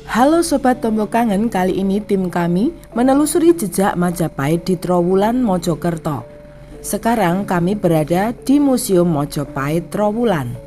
Halo Sobat Tombo Kangen, kali ini tim kami menelusuri jejak Majapahit di Trowulan, Mojokerto. Sekarang kami berada di Museum Mojopahit Trowulan.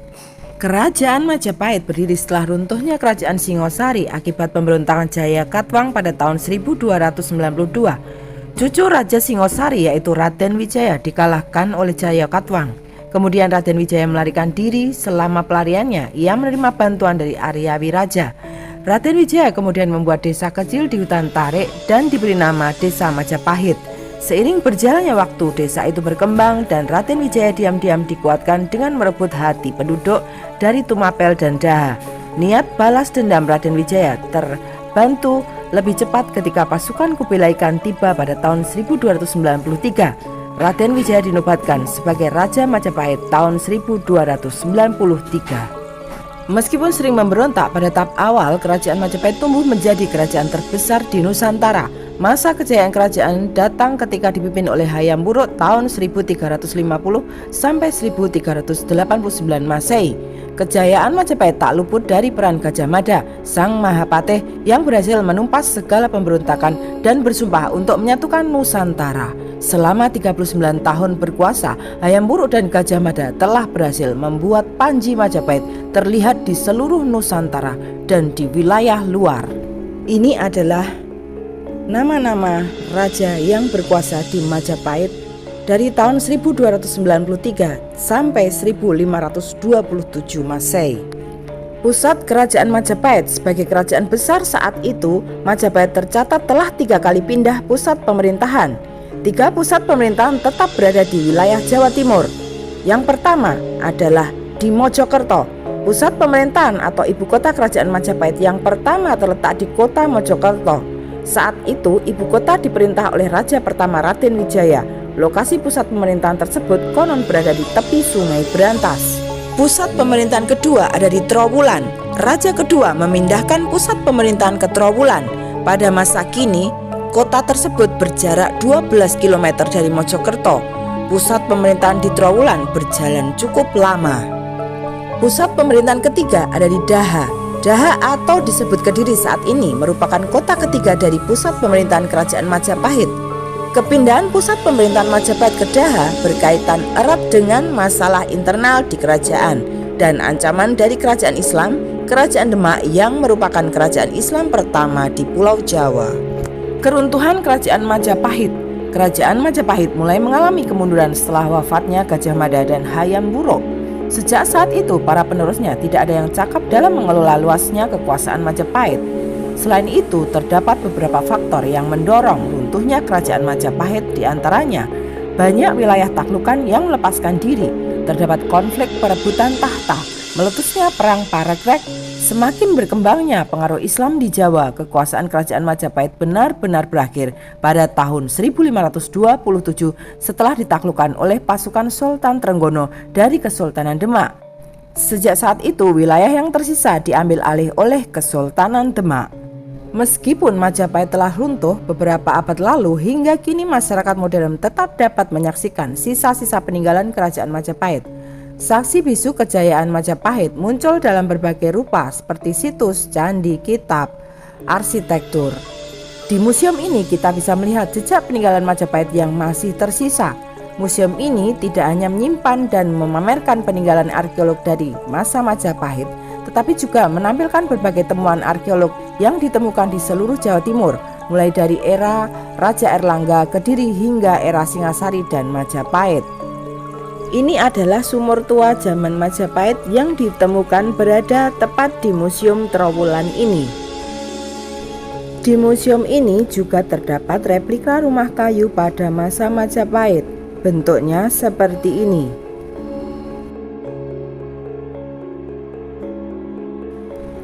Kerajaan Majapahit berdiri setelah runtuhnya Kerajaan Singosari akibat pemberontakan Jaya Katwang pada tahun 1292. Cucu Raja Singosari yaitu Raden Wijaya dikalahkan oleh Jaya Katwang. Kemudian Raden Wijaya melarikan diri. Selama pelariannya ia menerima bantuan dari Arya Wiraja. Raden Wijaya kemudian membuat desa kecil di hutan tarik dan diberi nama Desa Majapahit. Seiring berjalannya waktu, desa itu berkembang dan Raden Wijaya diam-diam dikuatkan dengan merebut hati penduduk dari Tumapel dan Daha. Niat balas dendam Raden Wijaya terbantu lebih cepat ketika pasukan Kubilai Khan tiba pada tahun 1293. Raden Wijaya dinobatkan sebagai Raja Majapahit tahun 1293. Meskipun sering memberontak, pada tahap awal Kerajaan Majapahit tumbuh menjadi kerajaan terbesar di Nusantara. Masa kejayaan kerajaan datang ketika dipimpin oleh Hayam Wuruk tahun 1350 sampai 1389 Masehi. Kejayaan Majapahit tak luput dari peran Gajah Mada, sang Mahapatih yang berhasil menumpas segala pemberontakan dan bersumpah untuk menyatukan Nusantara. Selama 39 tahun berkuasa, Hayam Wuruk dan Gajah Mada telah berhasil membuat Panji Majapahit terlihat di seluruh Nusantara dan di wilayah luar. Ini adalah nama-nama raja yang berkuasa di Majapahit dari tahun 1293 sampai 1527 Masehi. Pusat Kerajaan Majapahit sebagai kerajaan besar saat itu, Majapahit tercatat telah 3 kali pindah pusat pemerintahan. 3 pusat pemerintahan tetap berada di wilayah Jawa Timur. Yang pertama adalah di Mojokerto. Pusat pemerintahan atau ibu kota kerajaan Majapahit yang pertama terletak di kota Mojokerto. Saat itu ibu kota diperintah oleh Raja pertama Raden Wijaya. Lokasi pusat pemerintahan tersebut konon berada di tepi Sungai Berantas. Pusat pemerintahan kedua ada di Trowulan. Raja kedua memindahkan pusat pemerintahan ke Trowulan. Pada masa kini, kota tersebut berjarak 12 km dari Mojokerto. Pusat pemerintahan di Trowulan berjalan cukup lama. Pusat pemerintahan ketiga ada di Daha. Daha atau disebut Kediri saat ini merupakan kota ketiga dari pusat pemerintahan kerajaan Majapahit. Kepindahan pusat pemerintahan Majapahit ke Daha berkaitan erat dengan masalah internal di kerajaan dan ancaman dari kerajaan Islam, Kerajaan Demak yang merupakan kerajaan Islam pertama di Pulau Jawa. Keruntuhan Kerajaan Majapahit. Kerajaan Majapahit mulai mengalami kemunduran setelah wafatnya Gajah Mada dan Hayam Wuruk. Sejak saat itu, para penerusnya tidak ada yang cakap dalam mengelola luasnya kekuasaan Majapahit. Selain itu, terdapat beberapa faktor yang mendorong runtuhnya Kerajaan Majapahit, diantaranya banyak wilayah taklukan yang melepaskan diri, terdapat konflik perebutan tahta, meletusnya Perang Paragrek. Semakin berkembangnya pengaruh Islam di Jawa, kekuasaan Kerajaan Majapahit benar-benar berakhir pada tahun 1527 setelah ditaklukkan oleh pasukan Sultan Trenggono dari Kesultanan Demak. Sejak saat itu, wilayah yang tersisa diambil alih oleh Kesultanan Demak. Meskipun Majapahit telah runtuh beberapa abad lalu, hingga kini masyarakat modern tetap dapat menyaksikan sisa-sisa peninggalan Kerajaan Majapahit. Saksi bisu kejayaan Majapahit muncul dalam berbagai rupa seperti situs, candi, kitab, arsitektur. Di museum ini kita bisa melihat jejak peninggalan Majapahit yang masih tersisa. Museum ini tidak hanya menyimpan dan memamerkan peninggalan arkeolog dari masa Majapahit, tetapi juga menampilkan berbagai temuan arkeolog yang ditemukan di seluruh Jawa Timur, mulai dari era Raja Erlangga, Kediri hingga era Singasari dan Majapahit. Ini adalah sumur tua zaman Majapahit yang ditemukan berada tepat di Museum Trowulan ini. Di museum ini juga terdapat replika rumah kayu pada masa Majapahit. Bentuknya seperti ini.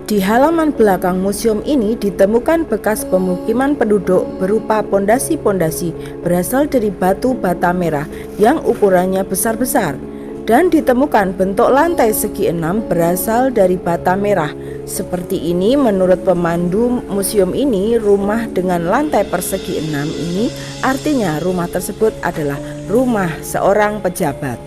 Di halaman belakang museum ini ditemukan bekas pemukiman penduduk berupa pondasi-pondasi berasal dari batu bata merah yang ukurannya besar-besar, dan ditemukan bentuk lantai segi 6 berasal dari bata merah. Seperti ini menurut pemandu museum ini, rumah dengan lantai persegi 6 ini artinya rumah tersebut adalah rumah seorang pejabat.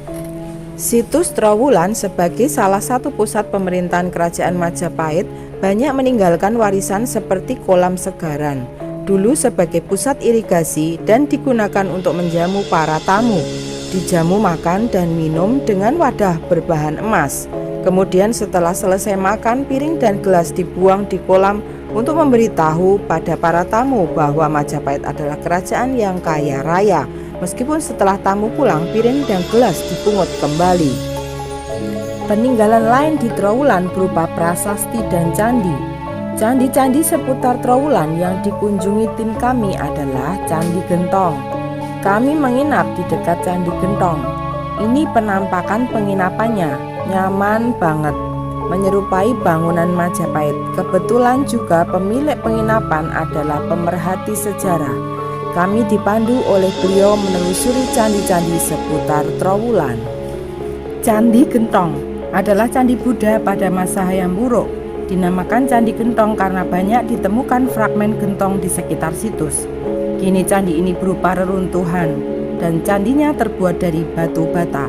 Situs Trowulan sebagai salah satu pusat pemerintahan Kerajaan Majapahit banyak meninggalkan warisan seperti kolam segaran, dulu sebagai pusat irigasi dan digunakan untuk menjamu para tamu. Dijamu makan dan minum dengan wadah berbahan emas. Kemudian setelah selesai makan, piring dan gelas dibuang di kolam untuk memberitahu pada para tamu bahwa Majapahit adalah kerajaan yang kaya raya. Meskipun setelah tamu pulang, piring dan gelas dipungut kembali. Peninggalan lain di Trowulan berupa prasasti dan candi. Candi-candi seputar Trowulan yang dikunjungi tim kami adalah Candi Gentong. Kami menginap di dekat Candi Gentong. Ini penampakan penginapannya, nyaman banget, menyerupai bangunan Majapahit. Kebetulan juga pemilik penginapan adalah pemerhati sejarah. Kami dipandu oleh beliau menelusuri candi-candi seputar Trowulan. Candi Gentong adalah candi Buddha pada masa Hayam Wuruk. Dinamakan Candi Gentong karena banyak ditemukan fragmen gentong di sekitar situs. Kini candi ini berupa reruntuhan dan candinya terbuat dari batu bata.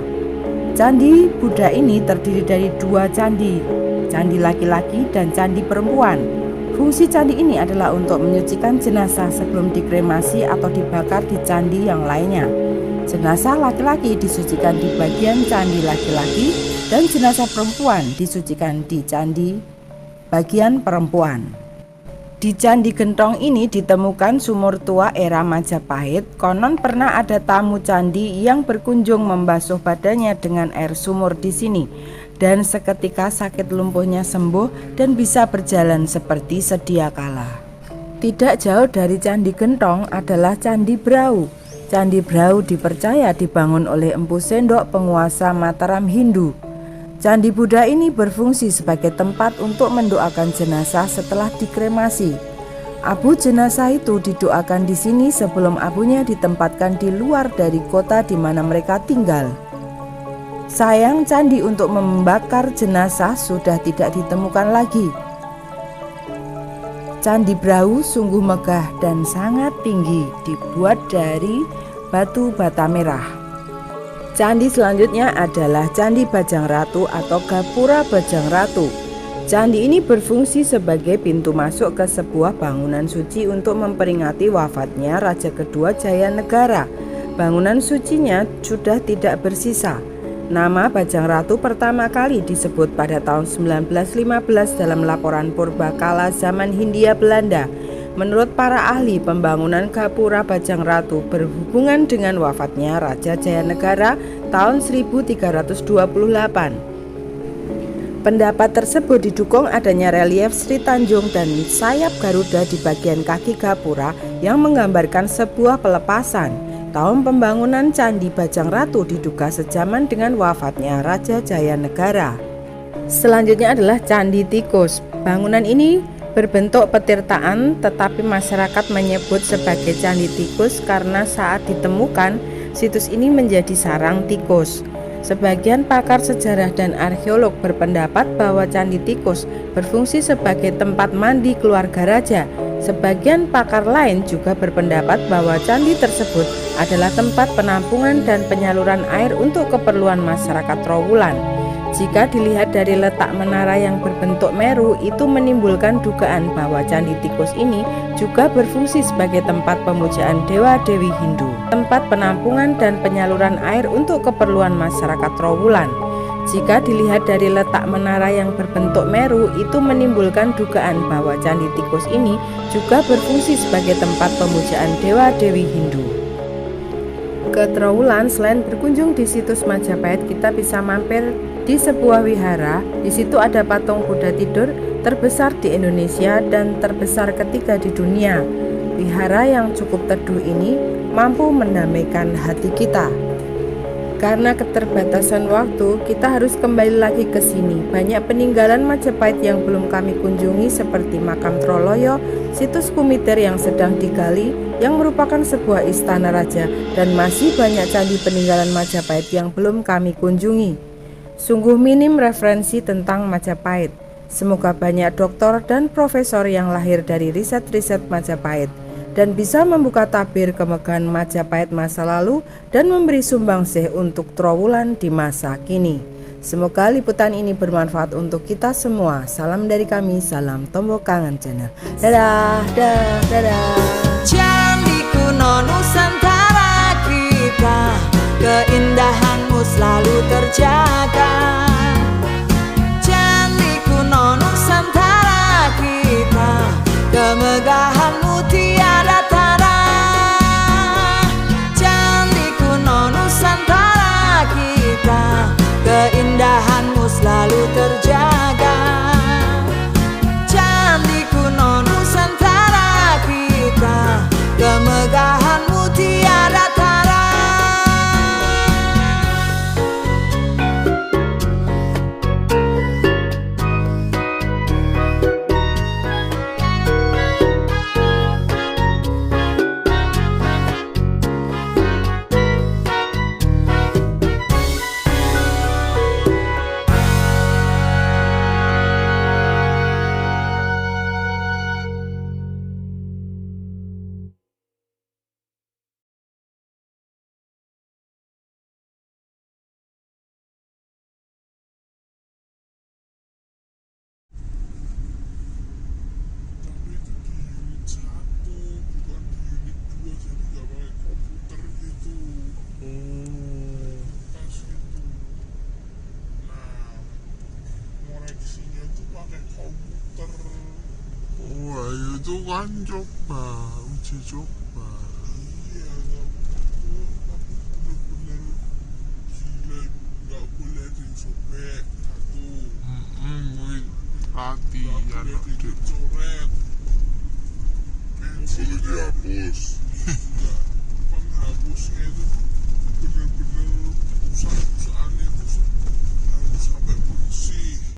Candi Buddha ini terdiri dari dua candi, candi laki-laki dan candi perempuan. Fungsi candi ini adalah untuk menyucikan jenazah sebelum dikremasi atau dibakar di candi yang lainnya. Jenazah laki-laki disucikan di bagian candi laki-laki dan jenazah perempuan disucikan di candi bagian perempuan. Di Candi Gentong ini ditemukan sumur tua era Majapahit. Konon pernah ada tamu candi yang berkunjung membasuh badannya dengan air sumur di sini. Dan seketika sakit lumpuhnya sembuh dan bisa berjalan seperti sedia kala. Tidak jauh dari Candi Gentong adalah Candi Brau. Candi Brau dipercaya dibangun oleh Empu Sendok, penguasa Mataram Hindu. Candi Buddha ini berfungsi sebagai tempat untuk mendoakan jenazah setelah dikremasi. Abu jenazah itu didoakan di sini sebelum abunya ditempatkan di luar dari kota di mana mereka tinggal. Sayang, candi untuk membakar jenazah sudah tidak ditemukan lagi. Candi Brau sungguh megah dan sangat tinggi, dibuat dari batu bata merah. Candi selanjutnya adalah Candi Bajang Ratu atau Gapura Bajang Ratu. Candi ini berfungsi sebagai pintu masuk ke sebuah bangunan suci untuk memperingati wafatnya Raja kedua Jayanegara. Bangunan sucinya sudah tidak bersisa. Nama Bajang Ratu pertama kali disebut pada tahun 1915 dalam laporan purbakala zaman Hindia Belanda. Menurut para ahli, pembangunan Gapura Bajang Ratu berhubungan dengan wafatnya Raja Jayanegara tahun 1328. Pendapat tersebut didukung adanya relief Sri Tanjung dan sayap Garuda di bagian kaki Gapura yang menggambarkan sebuah pelepasan. Tahun pembangunan Candi Bajang Ratu diduga sejaman dengan wafatnya Raja Jayanegara. Selanjutnya adalah Candi Tikus. Bangunan ini berbentuk petirtaan, tetapi masyarakat menyebut sebagai Candi Tikus karena saat ditemukan situs ini menjadi sarang tikus. Sebagian pakar sejarah dan arkeolog berpendapat bahwa Candi Tikus berfungsi sebagai tempat mandi keluarga raja. Sebagian pakar lain juga berpendapat bahwa candi tersebut adalah tempat penampungan dan penyaluran air untuk keperluan masyarakat Trowulan. Jika dilihat dari letak menara yang berbentuk meru, itu menimbulkan dugaan bahwa Candi Tikus ini juga berfungsi sebagai tempat pemujaan dewa-dewi Hindu, tempat penampungan dan penyaluran air untuk keperluan masyarakat Trowulan. Jika dilihat dari letak menara yang berbentuk meru, itu menimbulkan dugaan bahwa Candi Tikus ini juga berfungsi sebagai tempat pemujaan dewa-dewi Hindu. Ke Trowulan, selain berkunjung di situs Majapahit, kita bisa mampir di sebuah wihara. Di situ ada patung Buddha tidur terbesar di Indonesia dan terbesar ketiga di dunia. Wihara yang cukup teduh ini mampu mendamaikan hati kita. Karena keterbatasan waktu, kita harus kembali lagi ke sini. Banyak peninggalan Majapahit yang belum kami kunjungi seperti makam Troloyo, situs Kumiter yang sedang digali yang merupakan sebuah istana raja, dan masih banyak candi peninggalan Majapahit yang belum kami kunjungi. Sungguh minim referensi tentang Majapahit. Semoga banyak doktor dan profesor yang lahir dari riset-riset Majapahit. dan bisa membuka tabir kemegahan Majapahit masa lalu dan memberi sumbangsih untuk Trowulan di masa kini. Semoga liputan ini bermanfaat untuk kita semua. Salam dari kami, salam Tombo Kangen Channel. Dadah, dadah, dadah. Candi kuno Nusantara kita, keindahanmu selalu terjaga. Candi kuno Nusantara kita, kemegahanmu tiada tara. Candi kuno Nusantara kita, keindahanmu selalu terjaga. Candi kuno Nusantara kita, kemegahanmu tiada tara. Wah, itu kan coba, uji coba. Iya, tapi bener-bener gila, nggak boleh disobek satu. Latihan nggak boleh dicoret, pensil dihapus. Penghapusnya itu